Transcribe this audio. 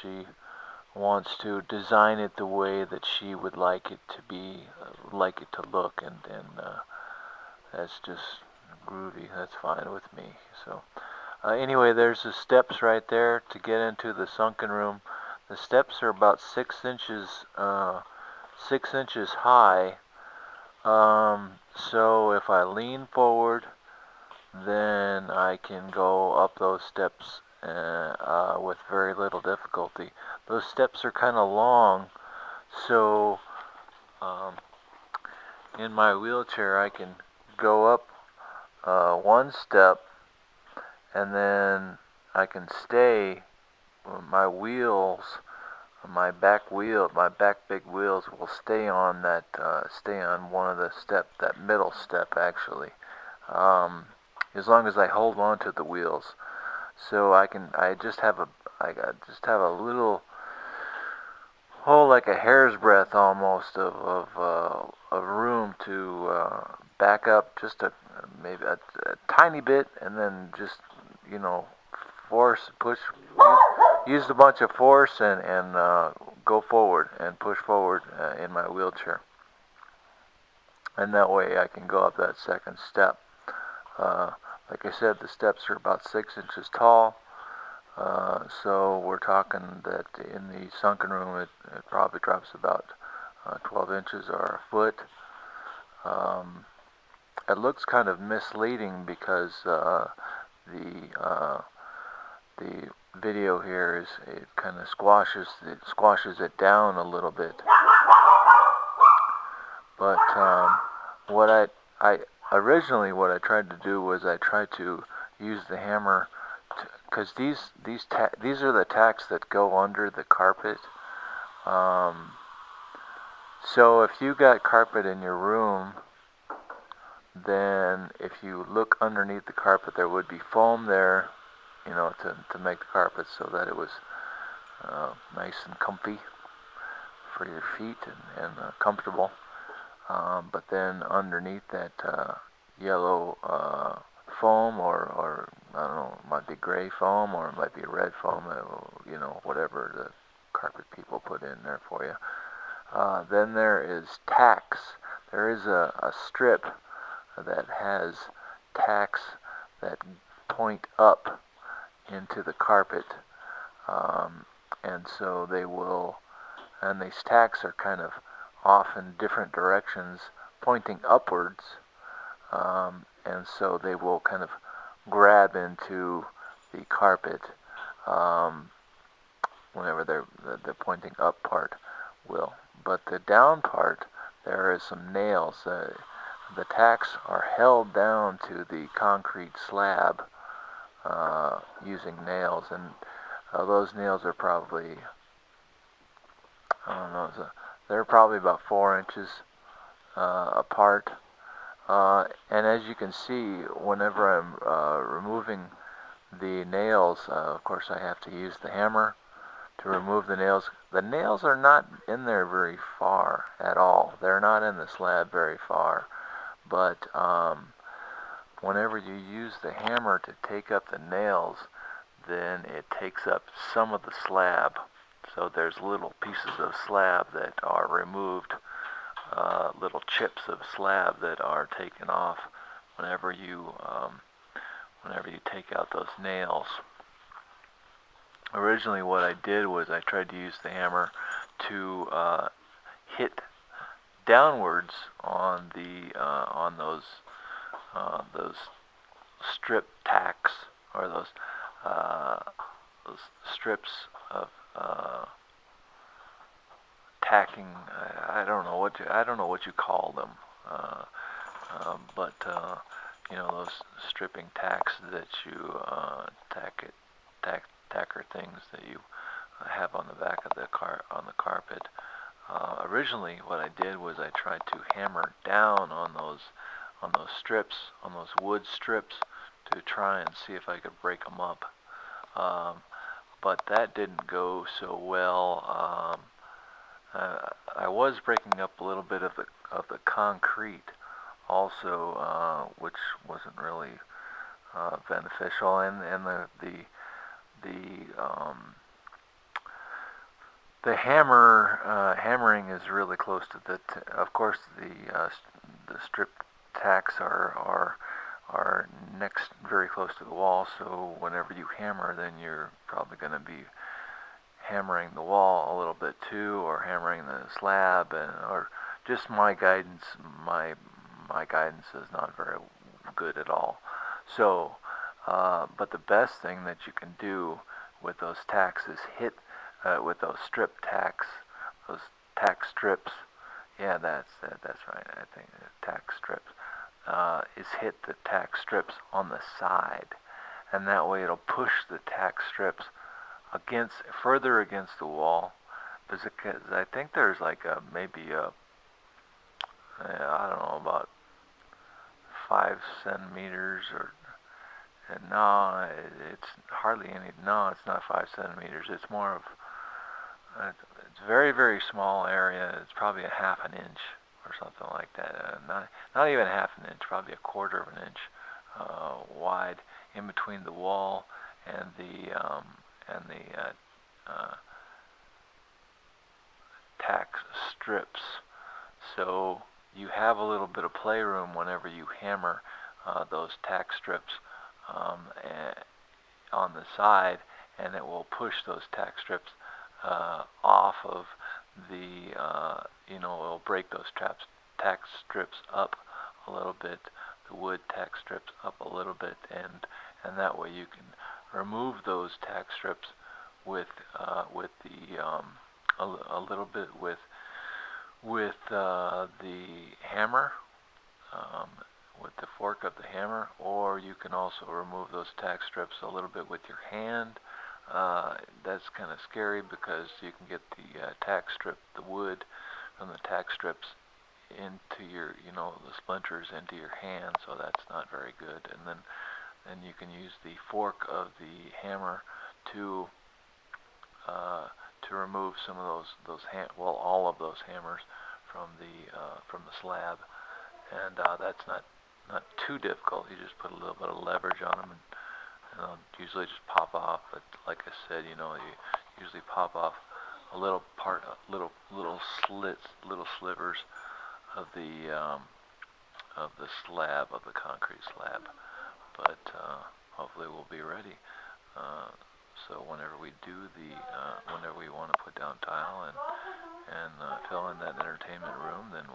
She wants to design it the way that she would like it to be, like it to look, and that's just groovy. That's fine with me. So anyway, there's the steps right there to get into the sunken room. The steps are about 6 inches high. So if I lean forward, then I can go up those steps with very little difficulty. Those steps are kind of long, so in my wheelchair I can go up one step, and then I can stay. My wheels, my back big wheels will stay on stay on one of the that middle step actually, as long as I hold on to the wheels. So I just have a little, like a hair's breadth almost of room to back up just maybe a tiny bit, and then just, force, push, use a bunch of force, and go forward and push forward in my wheelchair. And that way I can go up that second step. Like I said, the steps are about 6 inches tall. So we're talking that in the sunken room it probably drops about 12 inches or a foot. It looks kind of misleading because the video here it kind of squashes it down a little bit. But what I originally what I tried to do was I tried to use the hammer, because these are the tacks that go under the carpet. So if you got carpet in your room, then if you look underneath the carpet, there would be foam there, to make the carpet so that it was nice and comfy for your feet, and comfortable. But then underneath that yellow foam, or I don't know, it might be gray foam, or it might be red foam, whatever the carpet people put in there for you. Then there is tacks. There is a strip that has tacks that point up into the carpet, and so and these tacks are kind of off in different directions, pointing upwards, and so they will kind of grab into the carpet whenever the pointing up part will. But the down part, there is some nails. The tacks are held down to the concrete slab using nails, and those nails are probably, I don't know, they're probably about 4 inches apart. And as you can see, whenever I'm removing the nails, of course I have to use the hammer to remove the nails. The nails are not in there very far at all. They're not in the slab very far. But whenever you use the hammer to take up the nails, then it takes up some of the slab. So there's little pieces of slab that are removed, little chips of slab that are taken off whenever you take out those nails. Originally what I did was I tried to use the hammer to hit downwards on those strip tacks, or those strips of tacking. I don't know what you call them, but those stripping tacks that you tacker things that you have on the back of on the carpet. Originally, what I did was I tried to hammer down on those strips, on those wood strips, to try and see if I could break them up. But that didn't go so well. I was breaking up a little bit of the concrete also, which wasn't really beneficial, and the The hammering is really close to of course, the strip tacks are next very close to the wall. So whenever you hammer, then you're probably going to be hammering the wall a little bit too, or hammering the slab, or just my guidance is not very good at all. So, but the best thing that you can do with those tacks is hit with those strip tacks, those tack strips. Yeah, that's right. I think tack strips is hit the tack strips on the side, and that way it'll push the tack strips further against the wall. Because I think there's like maybe I don't know, about 5 centimeters or no, it's hardly any. No, it's not 5 centimeters. It's more of it's very very small area. It's probably a half an inch or something like that. Not even half an inch. Probably a quarter of an inch wide in between the wall and the tack strips. So you have a little bit of playroom whenever you hammer those tack strips on the side, and it will push those tack strips off of it'll break those tack strips up a little bit, the wood tack strips up a little bit, and that way you can remove those tack strips with a little bit with the hammer, um, with the fork of the hammer, or you can also remove those tack strips a little bit with your hand. That's kind of scary because you can get the wood from the tack strips into the splinters into your hand, so that's not very good. And then you can use the fork of the hammer to remove some of all of those hammers from the slab, and that's not too difficult. You just put a little bit of leverage on them, and they'll usually just pop off. But like I said, you usually pop off a little slits, little slivers of the slab, of the concrete slab. But hopefully we'll be ready. So whenever whenever we want to put down tile and fill in that entertainment room, then